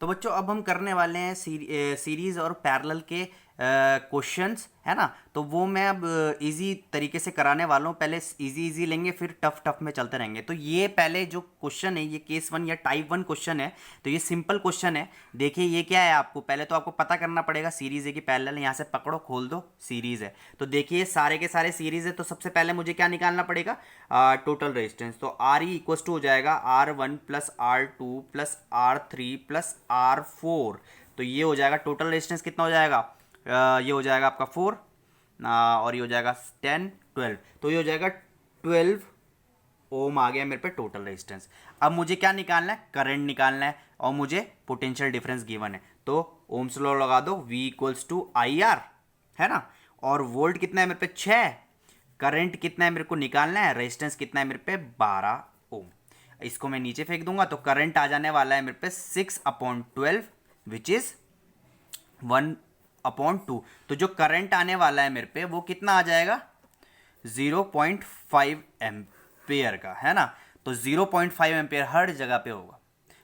तो बच्चों अब हम करने वाले हैं सीरीज और पैरेलल के क्वेश्चंस, है ना। तो वो मैं अब इजी तरीके से कराने वाला हूँ। पहले इजी इजी लेंगे, फिर टफ टफ में चलते रहेंगे। तो ये पहले जो क्वेश्चन है ये केस 1 या टाइप 1 क्वेश्चन है। तो ये सिंपल क्वेश्चन है। देखिए ये क्या है, आपको पहले तो आपको पता करना पड़ेगा सीरीज है कि पैरेलल। यहाँ से पकड़ो, खोल दो, सीरीज है। तो देखिए सारे के सारे सीरीज है। तो सबसे पहले मुझे क्या निकालना पड़ेगा, टोटल रेजिस्टेंस। तो आर ई इक्वल टू हो जाएगा R1 plus R2 plus R3 plus R4। तो ये हो जाएगा टोटल रेजिस्टेंस कितना हो जाएगा, ये हो जाएगा आपका 4, और ये हो जाएगा 10 12। तो ये हो जाएगा 12 ओम आ गया मेरे पे टोटल रेजिस्टेंस। अब मुझे क्या निकालना है, करंट निकालना है, और मुझे पोटेंशियल डिफरेंस गिवन है। तो ओम्स लॉ लगा दो, V इक्वल्स टू IR, है ना। और वोल्ट कितना है मेरे पे 6, करंट कितना है मेरे को निकालना है, रेजिस्टेंस कितना है मेरे पे 12 ओम। इसको मैं नीचे फेंक दूंगा तो करंट आ जाने वाला है मेरे पे 6/12 विच इज 1/2। तो जो करंट आने वाला है मेरे पे वो कितना आ जाएगा, 0.5 एम्पेयर का, है ना। तो 0.5 एम्पेयर हर जगह पे होगा।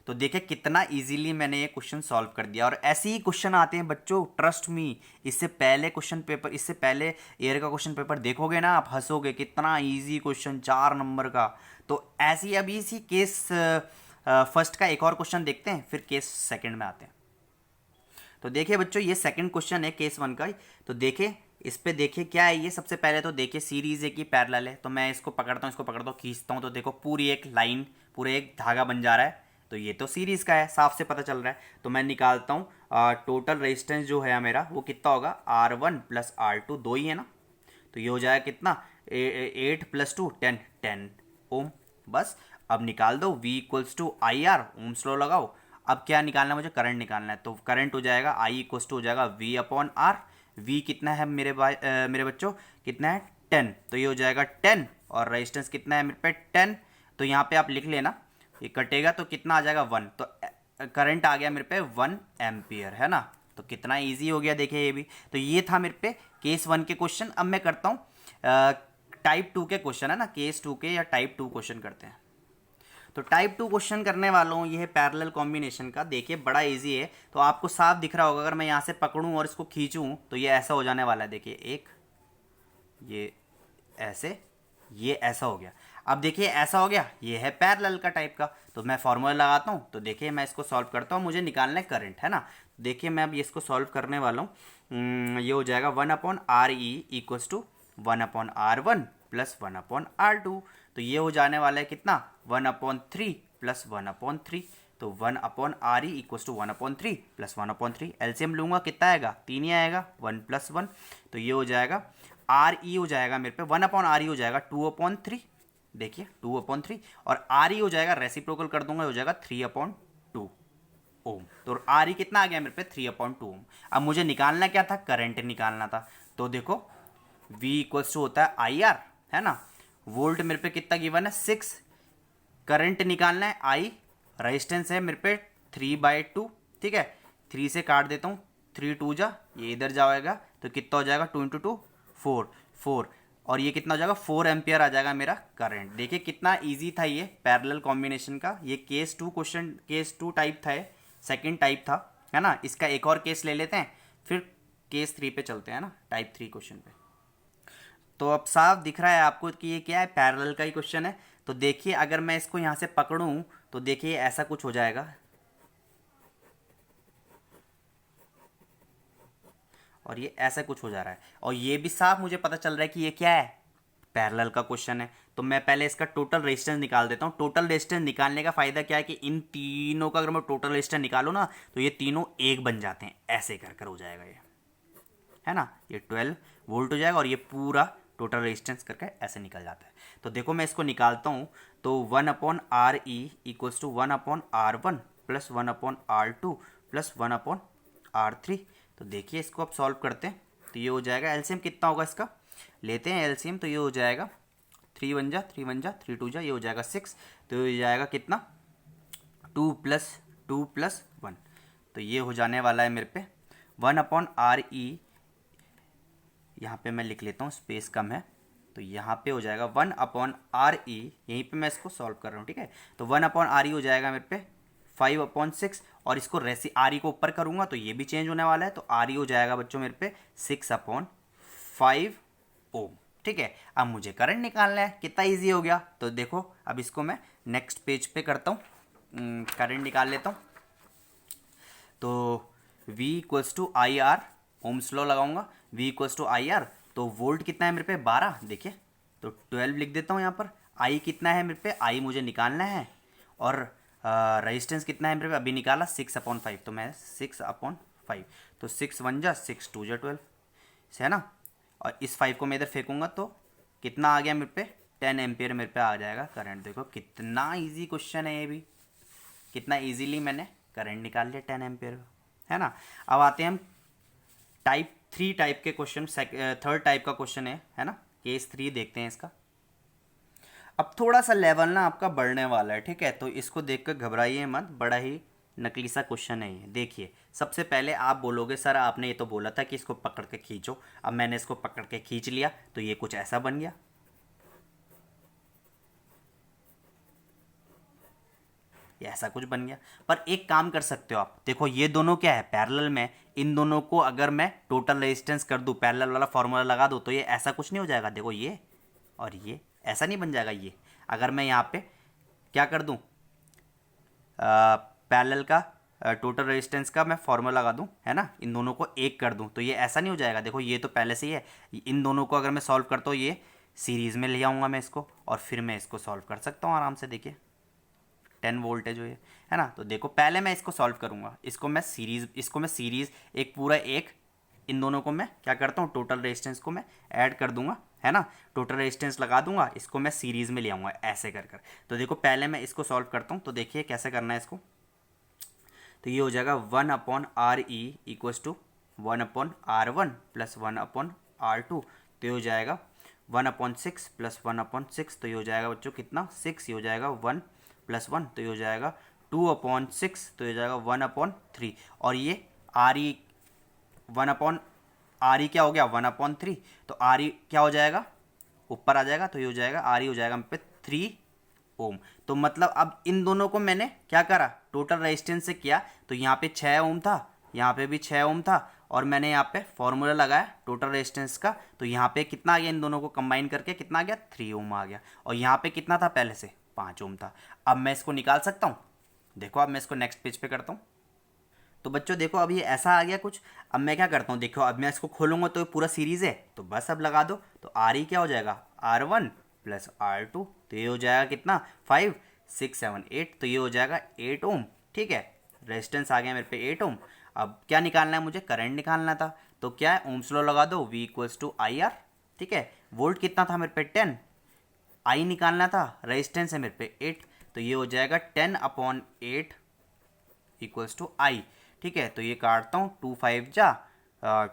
तो देखिए कितना इजीली मैंने ये क्वेश्चन सॉल्व कर दिया। और ऐसे ही क्वेश्चन आते हैं बच्चों, ट्रस्ट मी। इससे पहले क्वेश्चन पेपर, इससे पहले ईयर का क्वेश्चन पेपर देखोगे ना, आप हंसोगे, कितना इजी क्वेश्चन 4 नंबर का। तो ऐसे ही अभी इसी केस फर्स्ट का एक और क्वेश्चन देखते हैं, फिर केस सेकंड में आते हैं। तो देखिए बच्चों ये सेकंड क्वेश्चन है केस 1 का। तो देखिए इस पे देखिए क्या है ये। सबसे पहले तो देखिए सीरीज है कि पैरेलल है। तो मैं इसको पकड़ता हूँ, इसको पकड़ता हूँ, खींचता हूँ, तो देखो पूरी एक लाइन, पूरे एक धागा बन जा रहा है। तो ये तो सीरीज का है, साफ से पता चल रहा है। तो मैं निकालता हूँ टोटल रेजिस्टेंस जो है मेरा वो कितना होगा, R1 प्लस R2, दो ही है ना। तो ये हो जाएगा कितना, 8 प्लस 2 10 10 ओम। बस अब निकाल दो V equals to IR, ohm's law लगाओ। अब क्या निकालना है, मुझे करंट निकालना है। तो करंट हो जाएगा I इक्वल्स टू हो जाएगा V/R। V कितना है मेरे बच्चों, कितना है 10। तो ये हो जाएगा 10, और रेजिस्टेंस कितना है मेरे पे 10। तो यहाँ पे आप लिख लेना, ये कटेगा तो कितना आ जाएगा 1। तो करंट आ गया मेरे पे 1 एम्पियर, है ना। तो कितना इजी हो गया देखिए ये भी। तो ये था मेरे पे केस 1 के क्वेश्चन। अब मैं करता हूँ टाइप 2 के क्वेश्चन, है ना। केस 2 के या टाइप 2 क्वेश्चन करते हैं। तो टाइप 2 क्वेश्चन करने वाला हूँ, ये है पैरेलल कॉम्बिनेशन का। देखिए बड़ा इजी है। तो आपको साफ दिख रहा होगा, अगर मैं यहाँ से पकड़ूँ और इसको खींचूँ तो ये ऐसा हो जाने वाला है। देखिए एक, ये ऐसे, ये ऐसा हो गया। अब देखिए ऐसा हो गया, ये है पैरेलल का टाइप का। तो मैं फॉर्मूला लगाता हूँ। तो देखिए मैं इसको सॉल्व करता हूँ, मुझे निकालना है करंट, है ना। देखिए मैं अब ये इसको सॉल्व करने वाला हूँ। ये हो जाएगा 1/RE equals to 1/R1 plus 1/R2। तो ये हो जाने वाला है कितना, 1/3 प्लस 1/3। तो 1/RE equals to 1/3 plus 1/3। LCM लूंगा कितना आएगा, 3 ही आएगा, 1 प्लस 1। तो ये हो जाएगा RE हो जाएगा मेरे पे 1/RE हो जाएगा 2/3। देखिए 2/3, और RE हो जाएगा, रेसिप्रोकल कर दूंगा, हो जाएगा 3/2 ओम। तो RE कितना आ गया मेरे पे 3/2 ओम। अब मुझे निकालना क्या था, करंट निकालना था। तो देखो V इक्वल्स टू होता है IR, है ना। वोल्ट मेरे पे कितना गिवन है 6, करंट निकालना है I, रेजिस्टेंस है मेरे पे 3/2, ठीक है। 3 से काट देता हूँ, 3 2 जा, ये इधर जाएगा तो कितना हो जाएगा 2 × 2 4 4, और ये कितना हो जाएगा 4 एम्पियर आ जाएगा मेरा करंट। देखिए कितना इजी था ये पैरेलल कॉम्बिनेशन का। ये केस 2 क्वेश्चन, केस 2 टाइप था, सेकंड टाइप था, है ना। इसका एक और केस ले लेते हैं, फिर केस 3 पे चलते हैं ना, टाइप 3 क्वेश्चन पे। तो अब साफ दिख रहा है आपको कि ये क्या है, पैरेलल का ही क्वेश्चन है। तो देखिए अगर मैं इसको यहाँ से पकड़ूं तो देखिए ऐसा कुछ हो जाएगा, और ये ऐसा कुछ हो जा रहा है। और ये भी साफ मुझे पता चल रहा है कि ये क्या है, पैरेलल का क्वेश्चन है। तो मैं पहले इसका टोटल रेजिस्टेंस निकाल देता हूँ। टोटल रेजिस्टेंस निकालने का फायदा क्या है कि इन तीनों का अगर मैं टोटल रेजिस्टेंस निकालूँ ना तो ये तीनों एक बन जाते हैं, ऐसे कर कर हो जाएगा ये, है ना। ये 12 वोल्ट हो जाएगा, और ये पूरा टोटल रेजिस्टेंस करके ऐसे निकल जाता है। तो देखो मैं इसको निकालता हूँ। तो 1/RE equals to 1/R1 plus 1/R2 plus 1/R3। तो देखिए इसको अब सॉल्व करते हैं। तो ये हो जाएगा, एलसीएम कितना होगा इसका, लेते हैं एलसीएम। तो ये हो जाएगा 3 1 जा 3 1 जा 3 2 जा, ये हो जाएगा 6। तो ये जाएगा कितना, 2 प्लस 2 प्लस 1। तो ये हो जाने वाला है मेरे पे 1/RE, यहाँ पे मैं लिख लेता हूँ, स्पेस कम है। तो यहाँ पे हो जाएगा 1/RE, यहीं पे मैं इसको सॉल्व कर रहा हूँ, ठीक है। तो 1/RE हो जाएगा मेरे पे 5/6 और इसको रेसी आर ई को ऊपर करूँगा तो ये भी चेंज होने वाला है, तो आर ई हो जाएगा बच्चों मेरे पे 6/5 ओम। ठीक है, अब मुझे करंट निकालना है, कितना इजी हो गया। तो देखो अब इसको मैं नेक्स्ट पेज पे करता हूँ, करंट निकाल लेता हूँ। तो V equals to I R, ohm's law लगाऊंगा, V equals to I R, तो वोल्ट कितना है मेरे पे 12, देखिए तो 12 लिख देता हूँ यहाँ पर। I कितना है मेरे पे, I मुझे निकालना है, और रेजिस्टेंस कितना है मेरे पे, अभी निकाला 6/5, तो मैं 6/5, तो 6 1 जा 6 2 जा 12 से, है ना। और इस 5 को मैं इधर फेंकूंगा तो कितना आ गया मेरे पे, 10 एम्पियर मेरे पे आ जाएगा करंट। देखो कितना इजी क्वेश्चन है ये भी, कितना इजीली मैंने करंट निकाल लिया 10 एम्पियर, है ना। अब आते हैं हम टाइप 3 टाइप के क्वेश्चन, थर्ड टाइप का क्वेश्चन है ना, केस 3 देखते हैं इसका। अब थोड़ा सा लेवल ना आपका बढ़ने वाला है, ठीक है, तो इसको देखकर घबराइए मत, बड़ा ही नकली सा क्वेश्चन है ये। देखिए सबसे पहले आप बोलोगे सर आपने ये तो बोला था कि इसको पकड़ के खींचो, अब मैंने इसको पकड़ के खींच लिया तो ये कुछ ऐसा बन गया, ये ऐसा कुछ बन गया। पर एक काम कर सकते हो आप, देखो ये दोनों क्या है पैरेलल में, इन दोनों को अगर मैं टोटल रेजिस्टेंस कर दूं, पैरेलल वाला फॉर्मूला लगा दूं, तो ये ऐसा कुछ नहीं हो जाएगा। देखो ये और ये ऐसा नहीं बन जाएगा। ये अगर मैं यहाँ पे क्या कर दूं, पैरेलल का टोटल रेजिस्टेंस का मैं फॉर्मूला लगा दूं, है ना, इन दोनों को एक कर दूं, तो ये ऐसा नहीं हो जाएगा। देखो ये तो पहले से ही है, इन दोनों को अगर मैं सॉल्व करता हूँ ये सीरीज़ में ले आऊँगा मैं इसको, और फिर मैं इसको सॉल्व कर सकता हूँ आराम से। देखिए 10 वोल्ट है जो ये, है ना। तो देखो पहले मैं इसको सॉल्व करूँगा, इसको मैं सीरीज़ एक पूरा एक, इन दोनों को मैं क्या करता हूँ, टोटल रेजिस्टेंस को मैं ऐड कर दूंगा, है ना, टोटल रेजिस्टेंस लगा दूंगा, इसको मैं सीरीज़ में ले आऊँगा ऐसे कर कर। तो देखो पहले मैं इसको सॉल्व करता हूँ, तो देखिए कैसे करना है इसको। तो ये हो जाएगा 1/RE equals to 1/R1 plus 1/R2, तो ये हो जाएगा 1/6 प्लस 1/6, तो ये हो जाएगा बच्चों कितना 6, ये हो जाएगा 1 प्लस 1, तो ये हो जाएगा 2/6, तो ये हो जाएगा 1/3, और ये RE 1/RE क्या हो गया 1/3, तो RE क्या हो जाएगा ऊपर आ जाएगा, तो ये हो जाएगा RE हो जाएगा पे 3 ओम। तो मतलब अब इन दोनों को मैंने क्या करा, टोटल रेजिस्टेंस से किया, तो यहाँ पे 6 ओम था, यहाँ पे भी 6 ओम था, और मैंने यहाँ पे फॉर्मूला लगाया टोटल रेजिस्टेंस का, तो यहाँ पे कितना आ गया, इन दोनों को कंबाइन करके कितना आ गया 3 ओम आ गया, और यहाँ पे कितना था पहले से 5 ओम था। अब मैं इसको निकाल सकता हूँ। देखो अब मैं इसको नेक्स्ट पेज पे करता हूँ। तो बच्चों देखो अब ये ऐसा आ गया कुछ। अब मैं क्या करता हूँ, देखो अब मैं इसको खोलूँगा तो ये पूरा सीरीज़ है, तो बस अब लगा दो, तो RE क्या हो जाएगा R1 प्लस R2, तो ये हो जाएगा कितना 5 6 7 8, तो ये हो जाएगा 8 ओम। ठीक है, रेजिस्टेंस आ गया मेरे पे 8 ओम। अब क्या निकालना है मुझे, करंट निकालना था, तो क्या है ओम्स लॉ लगा दो, V equals to I R. ठीक है, वोल्ट कितना था मेरे पे 10, I निकालना था, रेजिस्टेंस है मेरे पे 8, तो ये हो जाएगा 10/8 इक्वल्स टू आई। ठीक है, तो ये काटता हूँ 2 5 जा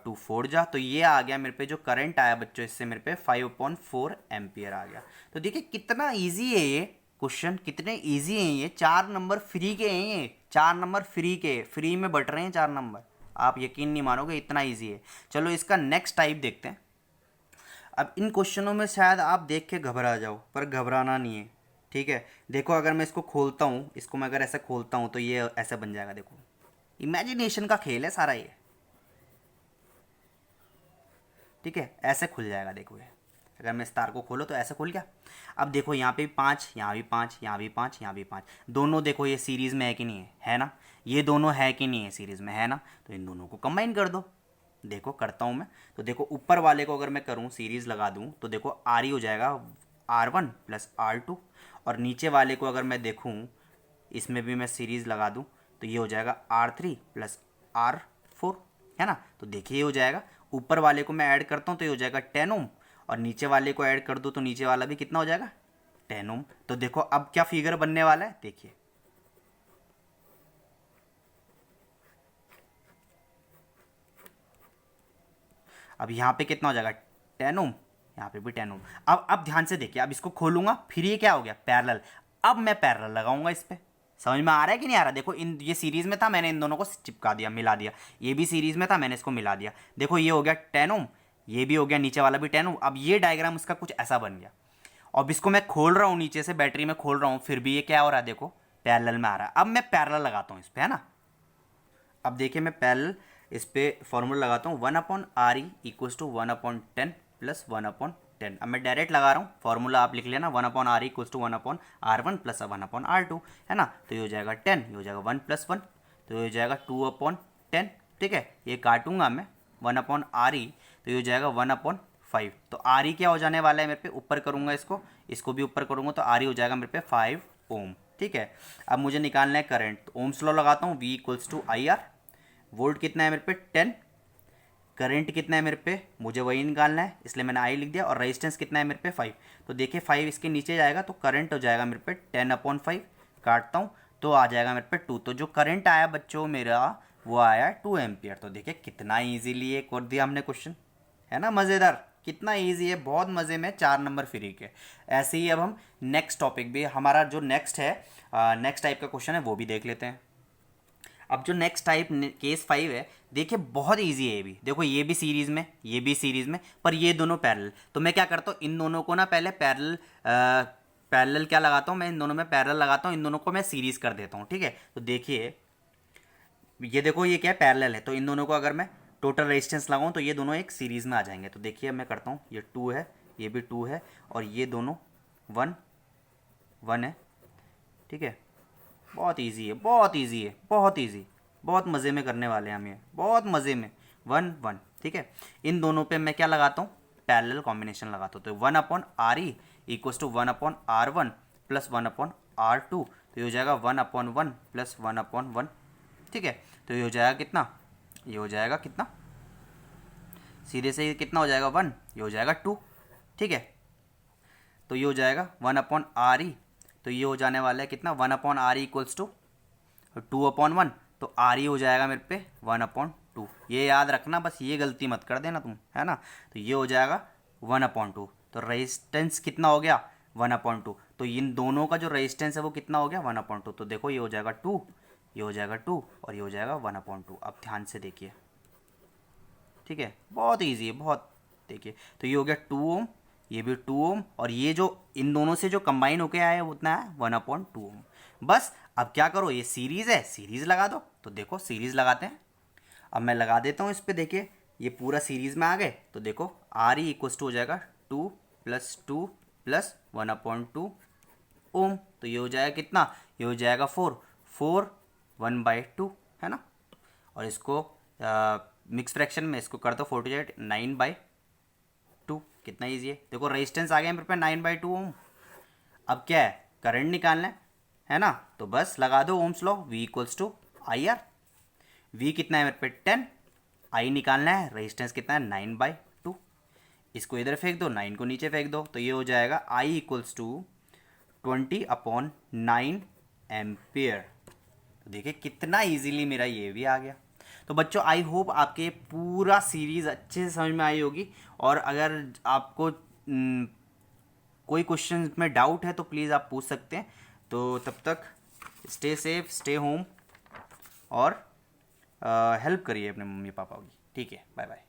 2 4 जा, तो ये आ गया मेरे पे जो करंट आया बच्चों, इससे मेरे पे 5/4 एम्पियर आ गया। तो देखिए कितना इजी है ये क्वेश्चन, कितने इजी हैं ये, 4 नंबर फ्री के हैं ये, 4 नंबर फ्री के, फ्री में बट रहे हैं 4 नंबर, आप यकीन नहीं मानोगे इतना ईजी है। चलो इसका नेक्स्ट टाइप देखते हैं। अब इन क्वेश्चनों में शायद आप देख के घबरा जाओ, पर घबराना नहीं है। ठीक है, देखो अगर मैं इसको खोलता हूँ, इसको मैं अगर ऐसे खोलता हूँ तो ये ऐसे बन जाएगा। देखो इमेजिनेशन का खेल है सारा ये। ठीक है, ऐसे खुल जाएगा। देखो ये अगर मैं इस तार को खोलो तो ऐसे खुल गया। अब देखो यहाँ पे भी 5, यहाँ भी 5, यहाँ भी 5, यहाँ भी 5, दोनों देखो ये सीरीज़ में है कि नहीं है, है ना, ये दोनों है कि नहीं है सीरीज़ में, है ना, तो इन दोनों को कंबाइन कर दो। देखो करता हूँ मैं, तो देखो ऊपर वाले को अगर मैं करूँ सीरीज़ लगा दूँ तो देखो RE हो जाएगा R1 प्लस R2, और नीचे वाले को अगर मैं देखूँ इसमें भी मैं सीरीज़ लगा दूँ तो ये हो जाएगा R3 प्लस R4, है ना। तो देखिए ये हो जाएगा, ऊपर वाले को मैं ऐड करता हूँ तो ये हो जाएगा 10 ओम, और नीचे वाले को ऐड कर दूँ तो नीचे वाला भी कितना हो जाएगा 10 ओम। तो देखो अब क्या फिगर बनने वाला है, देखिए अब यहाँ पे कितना हो जाएगा 10 ओम, यहाँ पे भी 10 ओम। अब ध्यान से देखिए, अब इसको खोलूंगा, फिर ये क्या हो गया पैरेलल। अब मैं पैरेलल लगाऊंगा इस पे, समझ में आ रहा है कि नहीं आ रहा। देखो इन ये सीरीज़ में था, मैंने इन दोनों को चिपका दिया, मिला दिया, ये भी सीरीज़ में था, मैंने इसको मिला दिया। देखो ये हो गया 10 ओम, ये भी हो गया, नीचे वाला भी 10 ओम। अब ये डायग्राम इसका कुछ ऐसा बन गया। अब इसको मैं खोल रहा हूँ नीचे से, बैटरी में खोल रहा हूँ, फिर भी ये क्या हो रहा है, देखो पैरेलल में आ रहा है। अब मैं पैरेलल लगाता हूँ इस पे, है ना। अब देखिए मैं पैरेलल इस पे फॉर्मूला लगाता हूँ, 1/RE इक्वल्स टू 1/10 प्लस 1/10। अब मैं डायरेक्ट लगा रहा हूँ, फॉर्मूला आप लिख लेना, 1/RE equals to 1/R1 plus 1/R2, है ना। तो ये हो जाएगा 10, ये हो जाएगा 1 + 1, तो ये हो जाएगा 2/10, ठीक है। ये काटूंगा मैं 1/RE, तो ये हो जाएगा 1/5। तो RE क्या हो जाने वाला है मेरे पे, ऊपर करूँगा इसको भी ऊपर करूँगा, तो RE हो जाएगा मेरे पे 5 ओम, ठीक है। अब मुझे निकालना है करंट, तो ओम्स लॉ लगाता हूँ, V equals to IR। Volt कितना है मेरे पे 10, करंट कितना है मेरे पे मुझे वही निकालना है, इसलिए मैंने I लिख दिया, और रेजिस्टेंस कितना है मेरे पे 5। तो देखिए 5 इसके नीचे जाएगा, तो करंट हो जाएगा मेरे पे 10/5, काटता हूँ तो आ जाएगा मेरे पे 2। तो जो करंट आया बच्चों मेरा वो आया 2 एम्पियर। तो देखिए कितना ईजीली ये कर दिया हमने क्वेश्चन, है ना, मज़ेदार, कितना इजी है, बहुत मज़े में 4 नंबर फ्री के। ऐसे ही अब हम नेक्स्ट टॉपिक भी, हमारा जो नेक्स्ट है, नेक्स्ट टाइप का क्वेश्चन है वो भी देख लेते हैं। अब जो नेक्स्ट टाइप केस 5 है, देखिए बहुत इजी है ये भी। देखो ये भी सीरीज़ में, ये भी सीरीज़ में, पर ये दोनों पैरेलल। तो मैं क्या करता हूँ, इन दोनों को ना पहले पैरेलल क्या लगाता हूँ मैं, इन दोनों में पैरेलल लगाता हूँ, इन दोनों को मैं सीरीज़ कर देता हूँ, ठीक है। तो देखिए ये देखो ये क्या है, पैरेलल है, तो इन दोनों को अगर मैं टोटल रेजिस्टेंस लगाऊँ तो ये दोनों एक सीरीज़ में आ जाएंगे। तो देखिए मैं करता हूँ, ये 2 है, ये भी 2 है, और ये दोनों 1 1 है, ठीक है। बहुत इजी है, बहुत इजी है, बहुत इजी, बहुत मज़े में करने वाले हैं हम ये, बहुत मज़े में। 1 1, ठीक है। इन दोनों पे मैं क्या लगाता हूँ, पैरेलल कॉम्बिनेशन लगाता हूँ। तो 1/RE equals to 1/R1 plus 1/R2, तो ये हो जाएगा 1/1 प्लस 1/1, ठीक है। तो ये हो जाएगा कितना, ये हो जाएगा कितना, सीधे से ये कितना हो जाएगा 1, ये हो जाएगा 2, ठीक है। तो ये हो जाएगा 1/RE, तो ये हो जाने वाला है कितना, 1/RE इक्वल्स टू 2/1, तो RE हो जाएगा मेरे पे 1/2। ये याद रखना, बस ये गलती मत कर देना तुम, है ना। तो ये हो जाएगा 1/2। तो रेजिस्टेंस कितना हो गया 1/2। तो इन दोनों का जो रेजिस्टेंस है वो कितना हो गया 1/2। तो देखो ये हो जाएगा 2, ये हो जाएगा 2, और ये हो जाएगा 1/2। अब ध्यान से देखिए, ठीक है, बहुत ईजी है बहुत। देखिए तो ये हो गया 2 ओम, ये भी 2 ओम, और ये जो इन दोनों से जो कंबाइन होके आया है वो उतना है 1/2 ओम। बस अब क्या करो, ये सीरीज़ है, सीरीज़ लगा दो। तो देखो सीरीज़ लगाते हैं, अब मैं लगा देता हूँ इस पर। देखिए ये पूरा सीरीज़ में आ गए, तो देखो RE इक्वल्स टू हो जाएगा 2 + 2 + 1/2 ओम। तो ये हो जाएगा कितना, ये हो जाएगा 4 1/2, है ना। और इसको मिक्स फ्रैक्शन में इसको कर दो 48 9/2, कितना ईजी है। देखो रेजिस्टेंस आ गया मेरे पे 9/2 ओम। अब क्या है, करंट निकालना है ना। तो बस लगा दो ohm's law, V equals to IR। V कितना है मेरे पे 10, I निकालना है, रेजिस्टेंस कितना है 9/2। इसको इधर फेंक दो, 9 को नीचे फेंक दो, तो ये हो जाएगा I इक्वल्स टू 20/9 एम्पियर। तो देखिए कितना इजीली मेरा ये भी आ गया। तो बच्चों आई होप आपके पूरा सीरीज़ अच्छे से समझ में आई होगी। और अगर आपको कोई क्वेश्चन में डाउट है तो प्लीज़ आप पूछ सकते हैं। तो तब तक स्टे सेफ, स्टे होम, और हेल्प करिए अपने मम्मी पापा की, ठीक है। Bye bye.